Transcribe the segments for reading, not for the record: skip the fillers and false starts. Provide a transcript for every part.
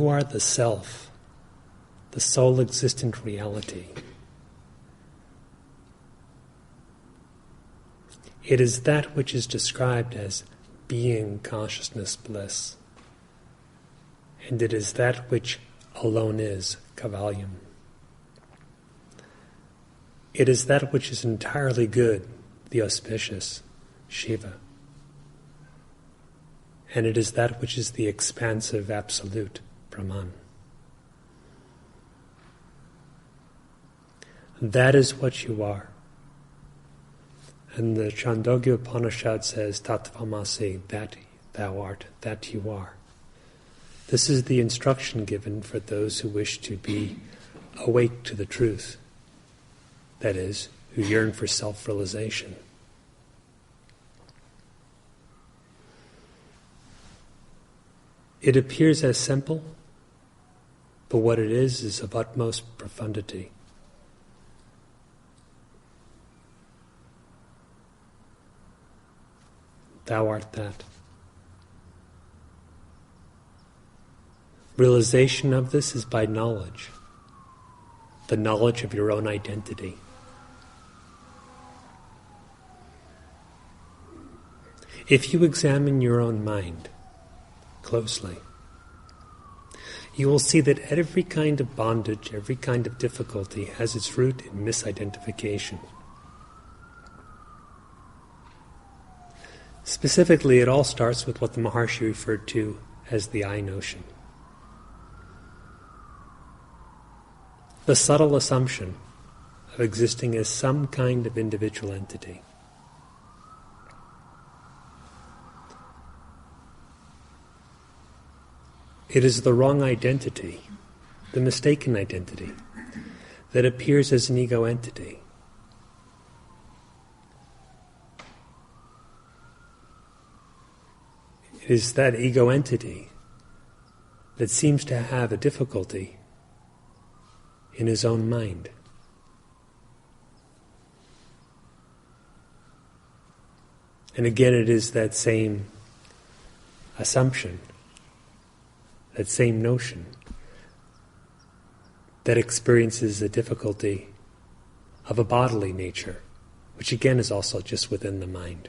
You are the self, the sole existent reality. It is that which is described as Being-Consciousness-Bliss. And it is that which alone is Kevala. It is that which is entirely good, the auspicious, Siva. And it is that which is the expansive absolute, Brahman. That is what you are. And the Chandogya Upanishad says, Tattvamasi, that thou art, that you are. This is the instruction given for those who wish to be awake to the truth. That is, who yearn for self-realization. It appears as simple, but what it is of utmost profundity. Thou art that. Realization of this is by knowledge, the knowledge of your own identity. If you examine your own mind closely, you will see that every kind of bondage, every kind of difficulty has its root in misidentification. Specifically, it all starts with what the Maharshi referred to as the I notion. The subtle assumption of existing as some kind of individual entity. It is the wrong identity, the mistaken identity, that appears as an ego entity. It is that ego entity that seems to have a difficulty in his own mind. And again, it is that same assumption, that same notion, that experiences the difficulty of a bodily nature, which again is also just within the mind,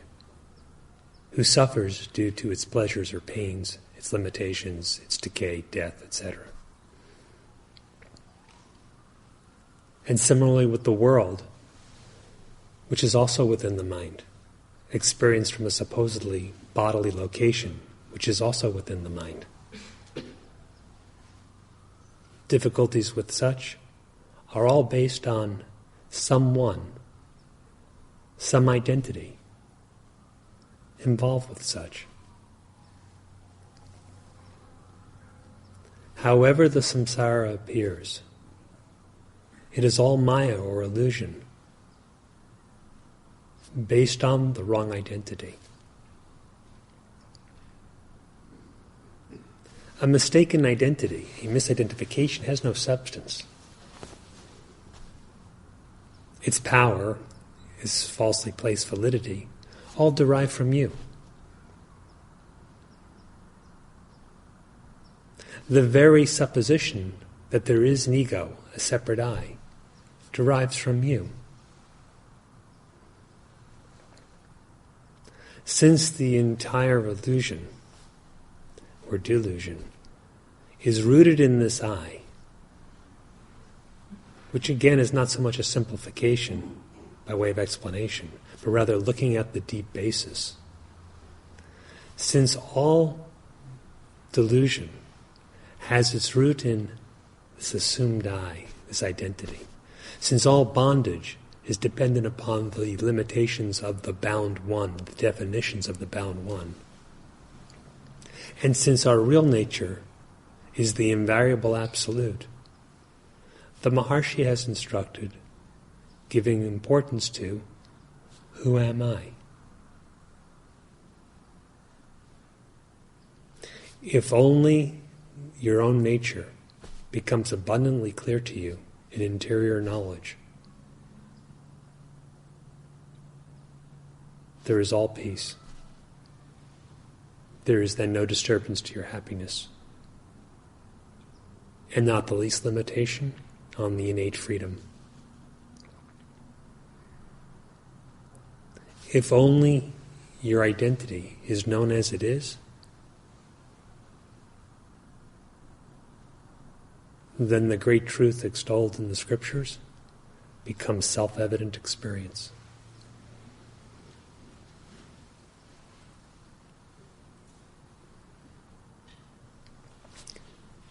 who suffers due to its pleasures or pains, its limitations, its decay, death, etc. And similarly with the world, which is also within the mind, experienced from a supposedly bodily location, which is also within the mind. Difficulties with such are all based on someone, some identity involved with such. However the samsara appears, it is all maya or illusion, based on the wrong identity. A mistaken identity, a misidentification, has no substance. Its power, its falsely placed validity, all derive from you. The very supposition that there is an ego, a separate I, derives from you. Since the entire illusion, or delusion, is rooted in this I, which again is not so much a simplification by way of explanation, but rather looking at the deep basis. Since all delusion has its root in this assumed I, this identity, since all bondage is dependent upon the limitations of the bound one, the definitions of the bound one, and since our real nature is the invariable absolute, the Maharshi has instructed, giving importance to, who am I? If only your own nature becomes abundantly clear to you in interior knowledge, there is all peace. There is then no disturbance to your happiness. and not the least limitation on the innate freedom. If only your identity is known as it is, then the great truth extolled in the scriptures becomes self-evident experience.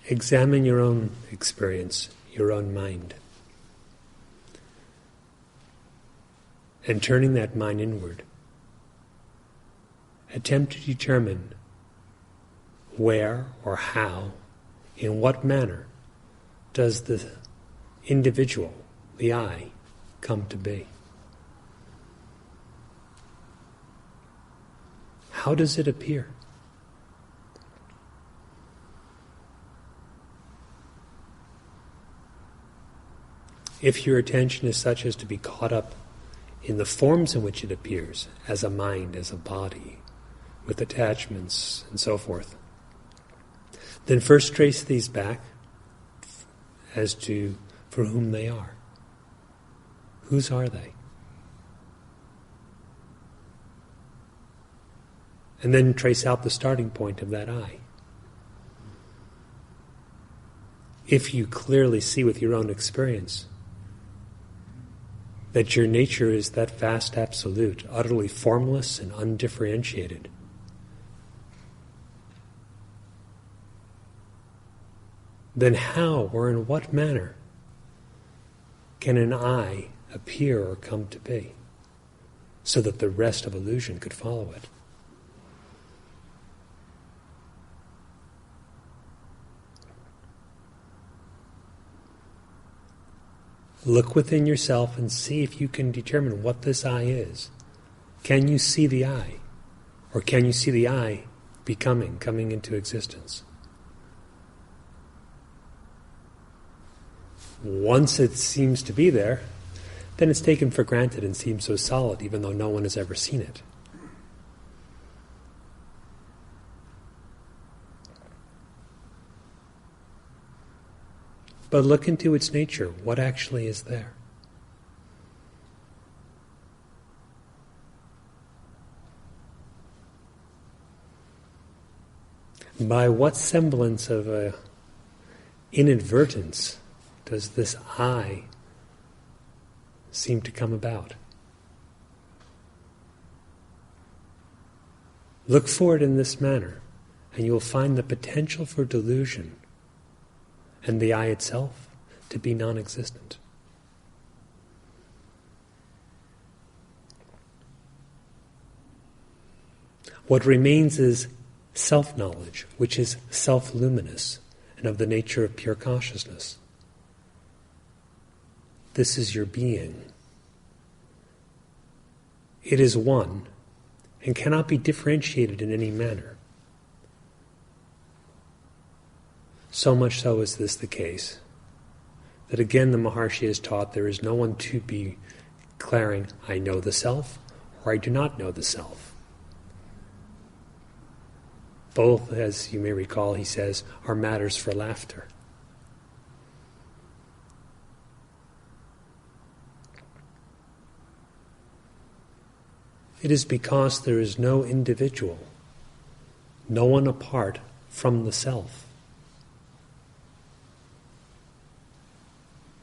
Examine your own experience, your own mind. And turning that mind inward, attempt to determine where or how, in what manner, does the individual, the I, come to be? How does it appear? If your attention is such as to be caught up in the forms in which it appears, as a mind, as a body, with attachments and so forth, then first trace these back as to for whom they are. Whose are they? And then trace out the starting point of that I. If you clearly see with your own experience that your nature is that vast absolute, utterly formless and undifferentiated, then how or in what manner can an I appear or come to be so that the rest of illusion could follow it? Look within yourself and see if you can determine what this I is. Can you see the I? Or can you see the I coming into existence? Once it seems to be there, then it's taken for granted and seems so solid, even though no one has ever seen it. But look into its nature. What actually is there? By what semblance of a inadvertence does this I seem to come about? Look for it in this manner, and you will find the potential for delusion and the I itself to be non-existent. What remains is self-knowledge, which is self-luminous and of the nature of pure consciousness. This is your being. It is one and cannot be differentiated in any manner. So much so is this the case, that again the Maharshi has taught there is no one to be declaring, I know the self, or I do not know the self. Both, as you may recall, he says, are matters for laughter. It is because there is no individual, no one apart from the self.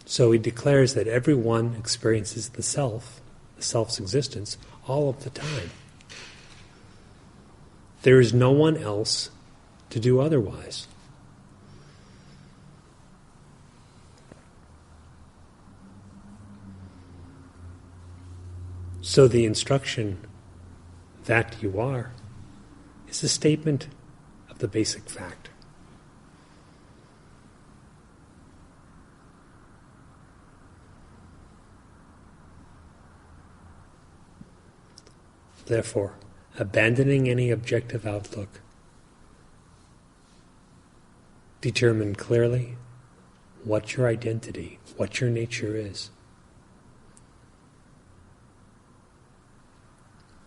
So he declares that everyone experiences the self's existence, all of the time. There is no one else to do otherwise. So the instruction that you are is a statement of the basic fact. Therefore, abandoning any objective outlook, determine clearly what your identity, what your nature is.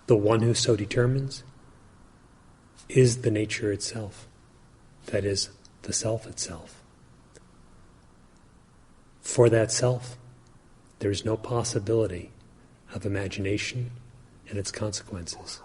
The one who so determines is the nature itself, that is, the self itself. For that self, there is no possibility of imagination and its consequences.